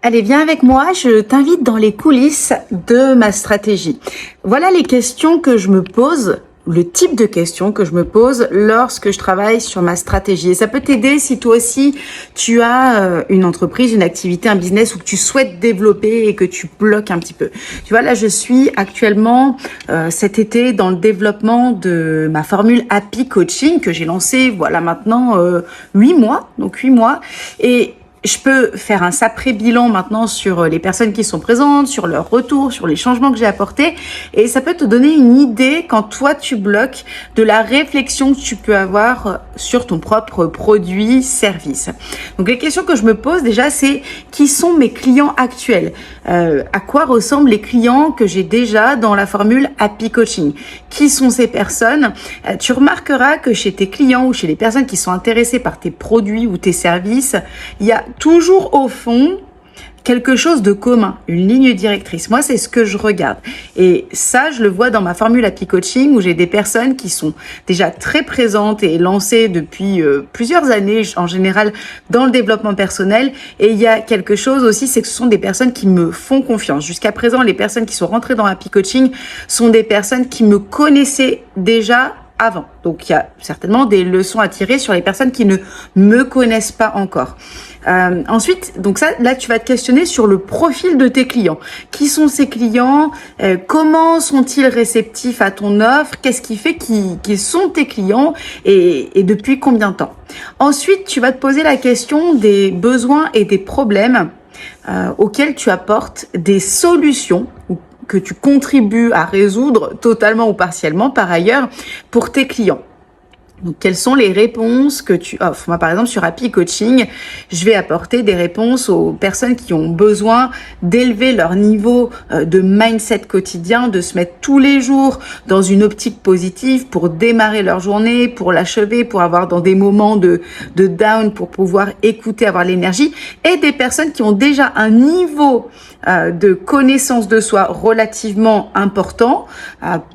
Allez, viens avec moi, je t'invite dans les coulisses de ma stratégie. Voilà les questions que je me pose, le type de questions que je me pose lorsque je travaille sur ma stratégie. Et ça peut t'aider si toi aussi tu as une entreprise, une activité, un business ou que tu souhaites développer et que tu bloques un petit peu. Tu vois, là je suis actuellement cet été dans le développement de ma formule Happy Coaching que j'ai lancée voilà maintenant 8 mois, donc 8 mois. Et je peux faire un sapré bilan maintenant sur les personnes qui sont présentes, sur leur retour, sur les changements que j'ai apportés. Et ça peut te donner une idée, quand toi tu bloques, de la réflexion que tu peux avoir sur ton propre produit, service. Donc les questions que je me pose déjà, c'est qui sont mes clients actuels? À quoi ressemblent les clients que j'ai déjà dans la formule Happy Coaching? Qui sont ces personnes? Tu remarqueras que chez tes clients ou chez les personnes qui sont intéressées par tes produits ou tes services, il y a toujours au fond quelque chose de commun, une ligne directrice. Moi, c'est ce que je regarde. Et ça, je le vois dans ma formule Happy Coaching où j'ai des personnes qui sont déjà très présentes et lancées depuis plusieurs années, en général, dans le développement personnel. Et il y a quelque chose aussi, c'est que ce sont des personnes qui me font confiance. Jusqu'à présent, les personnes qui sont rentrées dans Happy Coaching sont des personnes qui me connaissaient déjà avant. Donc, il y a certainement des leçons à tirer sur les personnes qui ne me connaissent pas encore. Ensuite, donc ça, là, tu vas te questionner sur le profil de tes clients. Qui sont ces clients? Comment sont-ils réceptifs à ton offre? Qu'est-ce qui fait qu'ils sont tes clients et depuis combien de temps? Ensuite, tu vas te poser la question des besoins et des problèmes auxquels tu apportes des solutions ou que tu contribues à résoudre totalement ou partiellement par ailleurs pour tes clients. Donc, quelles sont les réponses que tu offres? Moi, par exemple, sur Happy Coaching, je vais apporter des réponses aux personnes qui ont besoin d'élever leur niveau de mindset quotidien, de se mettre tous les jours dans une optique positive pour démarrer leur journée, pour l'achever, pour avoir dans des moments de down, pour pouvoir écouter, avoir l'énergie, et des personnes qui ont déjà un niveau de connaissance de soi relativement important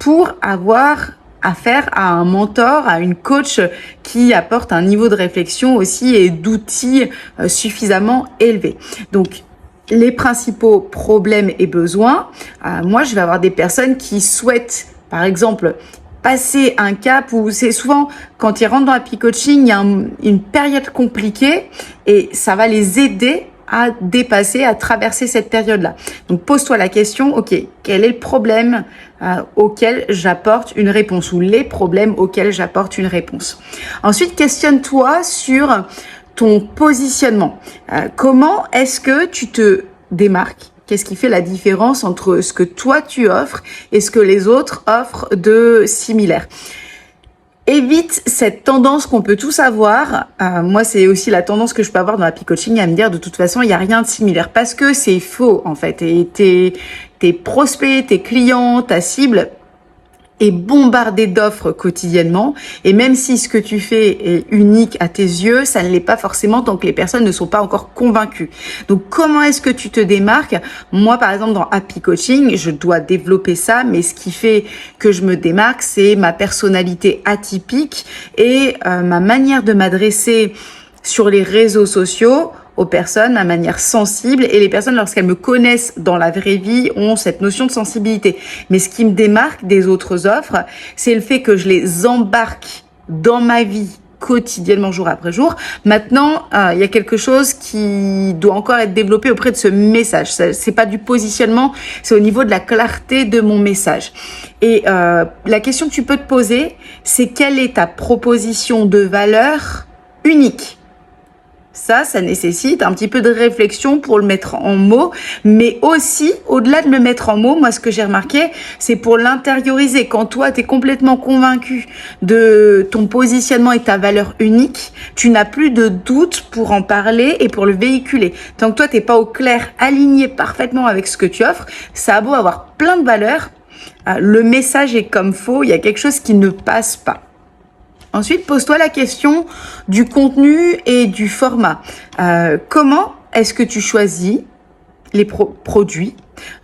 pour avoir affaire à un mentor, à une coach qui apporte un niveau de réflexion aussi et d'outils suffisamment élevé. Donc, les principaux problèmes et besoins, moi, je vais avoir des personnes qui souhaitent, par exemple, passer un cap où c'est souvent, quand ils rentrent dans Happy Coaching, il y a une période compliquée et ça va les aider à dépasser, à traverser cette période-là. Donc, pose-toi la question, ok, quel est le problème auquel j'apporte une réponse ou les problèmes auxquels j'apporte une réponse. Ensuite, questionne-toi sur ton positionnement. Comment est-ce que tu te démarques? Qu'est-ce qui fait la différence entre ce que toi tu offres et ce que les autres offrent de similaire? Évite cette tendance qu'on peut tous avoir. Moi, c'est aussi la tendance que je peux avoir dans Happy Coaching à me dire de toute façon, il n'y a rien de similaire parce que c'est faux en fait. Et tes prospects, tes clients, ta cible est bombardée d'offres quotidiennement. Et même si ce que tu fais est unique à tes yeux, ça ne l'est pas forcément tant que les personnes ne sont pas encore convaincues. Donc, comment est-ce que tu te démarques? Moi, par exemple, dans Happy Coaching, je dois développer ça, mais ce qui fait que je me démarque, c'est ma personnalité atypique et ma manière de m'adresser sur les réseaux sociaux aux personnes, ma manière sensible, et les personnes, lorsqu'elles me connaissent dans la vraie vie, ont cette notion de sensibilité. Mais ce qui me démarque des autres offres, c'est le fait que je les embarque dans ma vie quotidiennement, jour après jour. Maintenant, il y a quelque chose qui doit encore être développé auprès de ce message. C'est pas du positionnement, c'est au niveau de la clarté de mon message. Et la question que tu peux te poser, c'est quelle est ta proposition de valeur unique? Ça nécessite un petit peu de réflexion pour le mettre en mots, mais aussi, au-delà de le mettre en mots, moi, ce que j'ai remarqué, c'est pour l'intérioriser. Quand toi, tu es complètement convaincu de ton positionnement et ta valeur unique, tu n'as plus de doute pour en parler et pour le véhiculer. Tant que toi, t'es pas au clair, aligné parfaitement avec ce que tu offres, ça a beau avoir plein de valeurs, le message est comme faux, il y a quelque chose qui ne passe pas. Ensuite, pose-toi la question du contenu et du format. Comment est-ce que tu choisis les produits,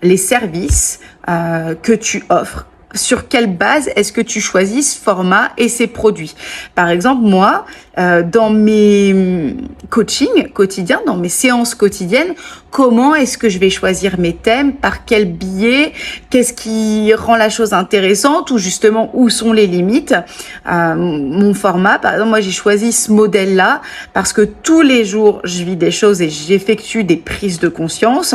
les services que tu offres? Sur quelle base est-ce que tu choisis ce format et ces produits? Par exemple, moi, dans mes coachings quotidiens, dans mes séances quotidiennes, comment est-ce que je vais choisir mes thèmes, par quel biais, qu'est-ce qui rend la chose intéressante ou justement où sont les limites. Mon format, par exemple, moi j'ai choisi ce modèle-là parce que tous les jours je vis des choses et j'effectue des prises de conscience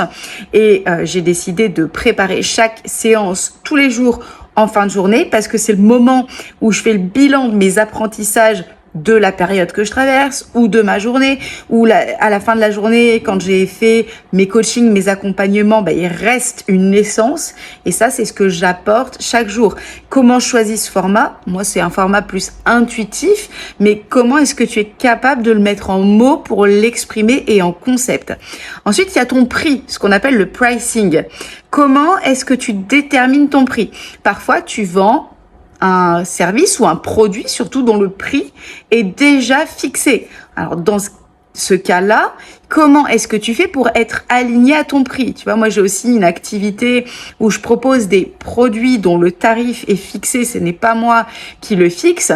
et j'ai décidé de préparer chaque séance tous les jours en fin de journée parce que c'est le moment où je fais le bilan de mes apprentissages de la période que je traverse ou de ma journée ou à la fin de la journée quand j'ai fait mes coachings, mes accompagnements, il reste une essence et ça c'est ce que j'apporte chaque jour. Comment je choisis ce format? Moi c'est un format plus intuitif, mais comment est-ce que tu es capable de le mettre en mots pour l'exprimer et en concept? Ensuite il y a ton prix, ce qu'on appelle le pricing. Comment est-ce que tu détermines ton prix? Parfois tu vends un service ou un produit, surtout dont le prix est déjà fixé. Alors, dans ce cas-là, comment est-ce que tu fais pour être aligné à ton prix? Tu vois, moi, j'ai aussi une activité où je propose des produits dont le tarif est fixé. Ce n'est pas moi qui le fixe.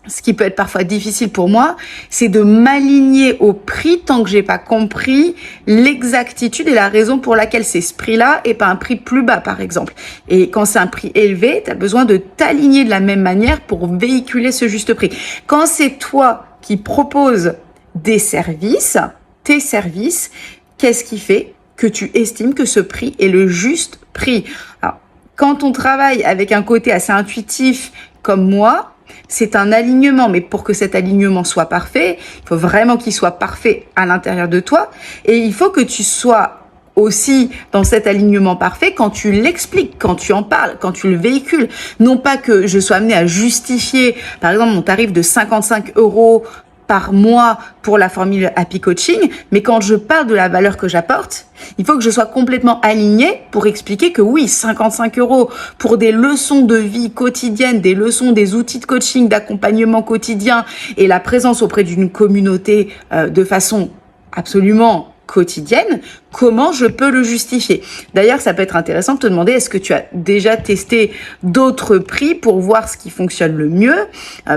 Ce qui peut être parfois difficile pour moi, c'est de m'aligner au prix tant que j'ai pas compris l'exactitude et la raison pour laquelle c'est ce prix-là et pas un prix plus bas, par exemple. Et quand c'est un prix élevé, tu as besoin de t'aligner de la même manière pour véhiculer ce juste prix. Quand c'est toi qui proposes des services, tes services, qu'est-ce qui fait que tu estimes que ce prix est le juste prix? Alors, quand on travaille avec un côté assez intuitif comme moi, c'est un alignement, mais pour que cet alignement soit parfait, il faut vraiment qu'il soit parfait à l'intérieur de toi et il faut que tu sois aussi dans cet alignement parfait quand tu l'expliques, quand tu en parles, quand tu le véhicules. Non pas que je sois amenée à justifier, par exemple, mon tarif de 55 € par mois pour la formule Happy Coaching, mais quand je parle de la valeur que j'apporte, il faut que je sois complètement alignée pour expliquer que oui, 55 € pour des leçons de vie quotidiennes, des leçons, des outils de coaching, d'accompagnement quotidien et la présence auprès d'une communauté de façon absolument quotidienne, comment je peux le justifier? D'ailleurs, ça peut être intéressant de te demander est-ce que tu as déjà testé d'autres prix pour voir ce qui fonctionne le mieux,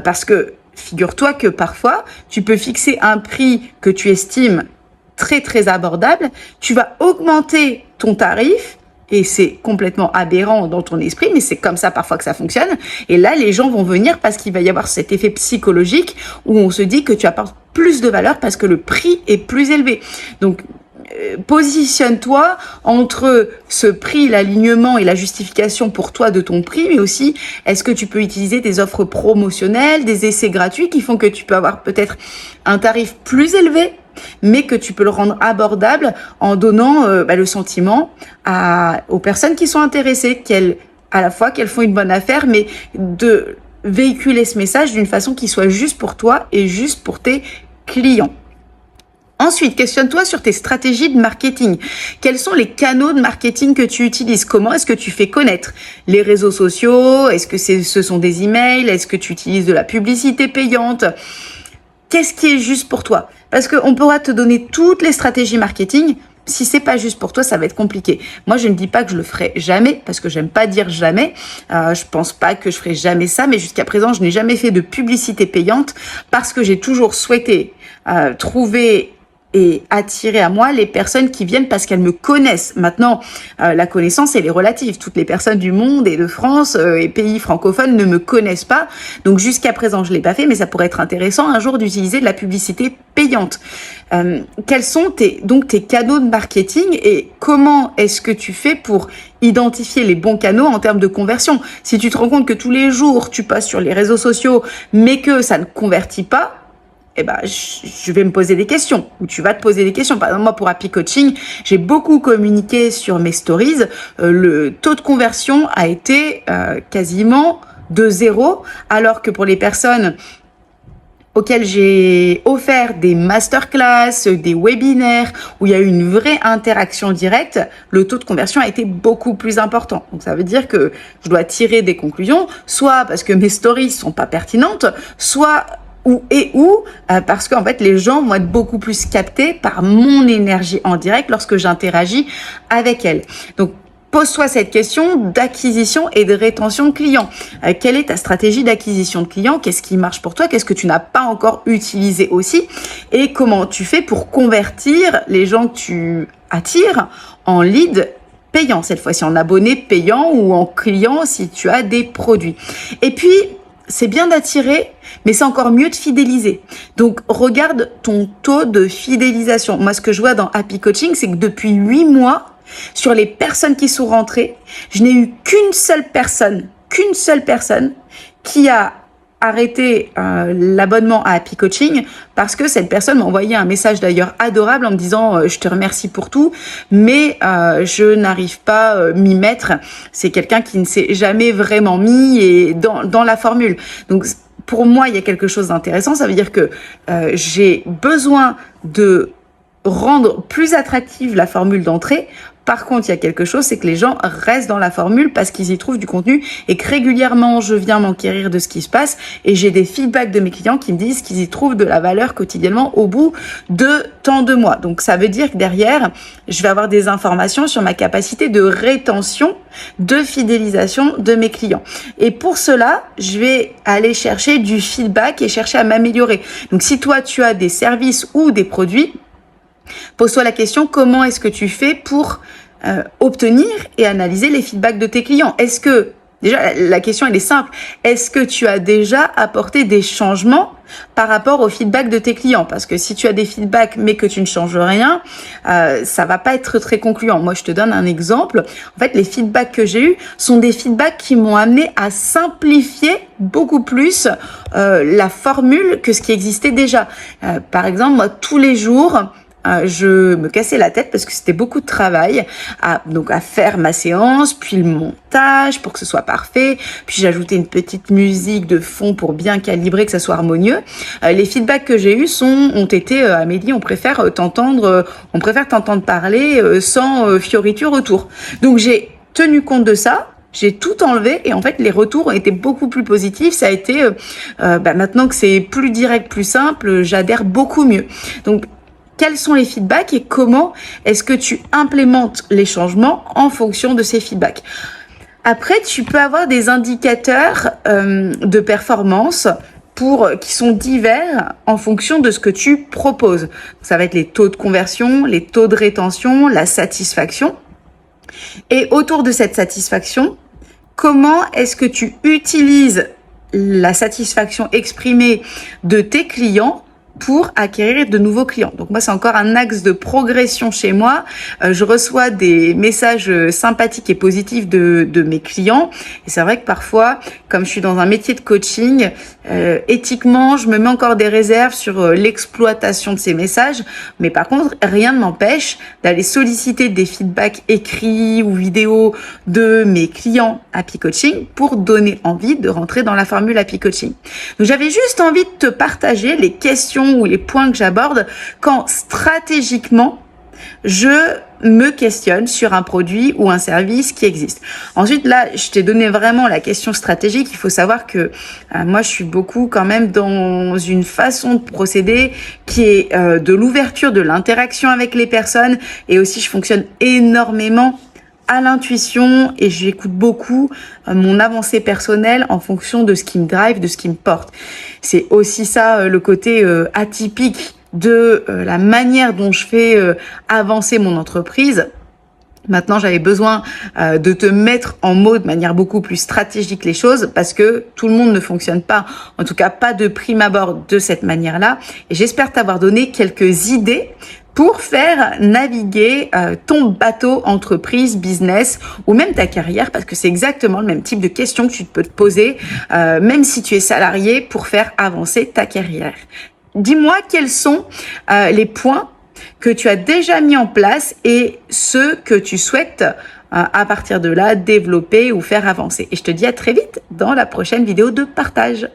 parce que figure-toi que parfois, tu peux fixer un prix que tu estimes très très abordable, tu vas augmenter ton tarif et c'est complètement aberrant dans ton esprit, mais c'est comme ça parfois que ça fonctionne. Et là, les gens vont venir parce qu'il va y avoir cet effet psychologique où on se dit que tu apportes plus de valeur parce que le prix est plus élevé. Donc, positionne-toi entre ce prix, l'alignement et la justification pour toi de ton prix, mais aussi est-ce que tu peux utiliser des offres promotionnelles, des essais gratuits qui font que tu peux avoir peut-être un tarif plus élevé, mais que tu peux le rendre abordable en donnant le sentiment aux personnes qui sont intéressées, à la fois qu'elles font une bonne affaire, mais de véhiculer ce message d'une façon qui soit juste pour toi et juste pour tes clients. Ensuite, questionne-toi sur tes stratégies de marketing. Quels sont les canaux de marketing que tu utilises? Comment est-ce que tu fais connaître les réseaux sociaux? Est-ce que ce sont des emails? Est-ce que tu utilises de la publicité payante? Qu'est-ce qui est juste pour toi? Parce qu'on pourra te donner toutes les stratégies marketing. Si c'est pas juste pour toi, ça va être compliqué. Moi, je ne dis pas que je le ferai jamais, parce que j'aime pas dire jamais. Je pense pas que je ferai jamais ça, mais jusqu'à présent, je n'ai jamais fait de publicité payante parce que j'ai toujours souhaité trouver et attirer à moi les personnes qui viennent parce qu'elles me connaissent. Maintenant, la connaissance, elle est relative. Toutes les personnes du monde et de France et pays francophones ne me connaissent pas. Donc, jusqu'à présent, je l'ai pas fait, mais ça pourrait être intéressant un jour d'utiliser de la publicité payante. Quels sont tes canaux de marketing et comment est-ce que tu fais pour identifier les bons canaux en termes de conversion? Si tu te rends compte que tous les jours, tu passes sur les réseaux sociaux, mais que ça ne convertit pas, je vais me poser des questions, ou tu vas te poser des questions. Par exemple, moi, pour Happy Coaching, j'ai beaucoup communiqué sur mes stories. Le taux de conversion a été quasiment de 0, alors que pour les personnes auxquelles j'ai offert des masterclass, des webinaires, où il y a eu une vraie interaction directe, le taux de conversion a été beaucoup plus important. Donc ça veut dire que je dois tirer des conclusions, soit parce que mes stories sont pas pertinentes, soit parce qu'en fait les gens vont être beaucoup plus captés par mon énergie en direct lorsque j'interagis avec elles. Donc Pose-toi cette question d'acquisition et de rétention de clients. Quelle est ta stratégie d'acquisition de clients? Qu'est-ce qui marche pour toi? Qu'est-ce que tu n'as pas encore utilisé aussi? Et comment tu fais pour convertir les gens que tu attires en leads payants, cette fois-ci en abonnés payants ou en clients si tu as des produits. Et puis, c'est bien d'attirer, mais c'est encore mieux de fidéliser. Donc, regarde ton taux de fidélisation. Moi, ce que je vois dans Happy Coaching, c'est que depuis 8 mois, sur les personnes qui sont rentrées, je n'ai eu qu'une seule personne qui a arrêté l'abonnement à Happy Coaching parce que cette personne m'a envoyé un message d'ailleurs adorable en me disant je te remercie pour tout, mais je n'arrive pas m'y mettre. C'est quelqu'un qui ne s'est jamais vraiment mis et dans la formule. Donc pour moi, il y a quelque chose d'intéressant. Ça veut dire que j'ai besoin de rendre plus attractive la formule d'entrée. Par contre, il y a quelque chose, c'est que les gens restent dans la formule parce qu'ils y trouvent du contenu et que régulièrement, je viens m'enquérir de ce qui se passe et j'ai des feedbacks de mes clients qui me disent qu'ils y trouvent de la valeur quotidiennement au bout de tant de mois. Donc, ça veut dire que derrière, je vais avoir des informations sur ma capacité de rétention, de fidélisation de mes clients. Et pour cela, je vais aller chercher du feedback et chercher à m'améliorer. Donc, si toi, tu as des services ou des produits, pose-toi la question, comment est-ce que tu fais pour obtenir et analyser les feedbacks de tes clients? Est-ce que, déjà, la question elle est simple, est-ce que tu as déjà apporté des changements par rapport aux feedbacks de tes clients? Parce que si tu as des feedbacks mais que tu ne changes rien, ça va pas être très concluant. Moi, je te donne un exemple. En fait, les feedbacks que j'ai eus sont des feedbacks qui m'ont amené à simplifier beaucoup plus la formule que ce qui existait déjà. Par exemple, moi, tous les jours, je me cassais la tête parce que c'était beaucoup de travail à faire ma séance, puis le montage pour que ce soit parfait, puis j'ajoutais une petite musique de fond pour bien calibrer, que ça soit harmonieux. Les feedbacks que j'ai eus ont été Amélie, on préfère t'entendre parler sans fioriture autour. Donc j'ai tenu compte de ça. J'ai tout enlevé et en fait les retours ont été beaucoup plus positifs. Ça a été maintenant que c'est plus direct, plus simple, j'adhère beaucoup mieux. Donc quels sont les feedbacks et comment est-ce que tu implémentes les changements en fonction de ces feedbacks? Après, tu peux avoir des indicateurs de performance qui sont divers en fonction de ce que tu proposes. Ça va être les taux de conversion, les taux de rétention, la satisfaction. Et autour de cette satisfaction, comment est-ce que tu utilises la satisfaction exprimée de tes clients pour acquérir de nouveaux clients. Donc moi, c'est encore un axe de progression chez moi. Je reçois des messages sympathiques et positifs de mes clients. Et c'est vrai que parfois, comme je suis dans un métier de coaching, éthiquement, je me mets encore des réserves sur l'exploitation de ces messages. Mais par contre, rien ne m'empêche d'aller solliciter des feedbacks écrits ou vidéos de mes clients Happy Coaching pour donner envie de rentrer dans la formule Happy Coaching. Donc j'avais juste envie de te partager les questions ou les points que j'aborde quand stratégiquement je me questionne sur un produit ou un service qui existe. Ensuite, là, je t'ai donné vraiment la question stratégique. Il faut savoir que moi, je suis beaucoup quand même dans une façon de procéder qui est de l'ouverture, de l'interaction avec les personnes et aussi je fonctionne énormément à l'intuition et j'écoute beaucoup mon avancée personnelle en fonction de ce qui me drive, de ce qui me porte. C'est aussi ça le côté atypique de la manière dont je fais avancer mon entreprise. Maintenant, j'avais besoin de te mettre en mots de manière beaucoup plus stratégique les choses parce que tout le monde ne fonctionne pas, en tout cas pas de prime abord de cette manière-là. Et j'espère t'avoir donné quelques idées pour faire naviguer ton bateau entreprise, business ou même ta carrière parce que c'est exactement le même type de questions que tu peux te poser même si tu es salarié pour faire avancer ta carrière. Dis-moi quels sont les points que tu as déjà mis en place et ceux que tu souhaites à partir de là développer ou faire avancer. Et je te dis à très vite dans la prochaine vidéo de partage.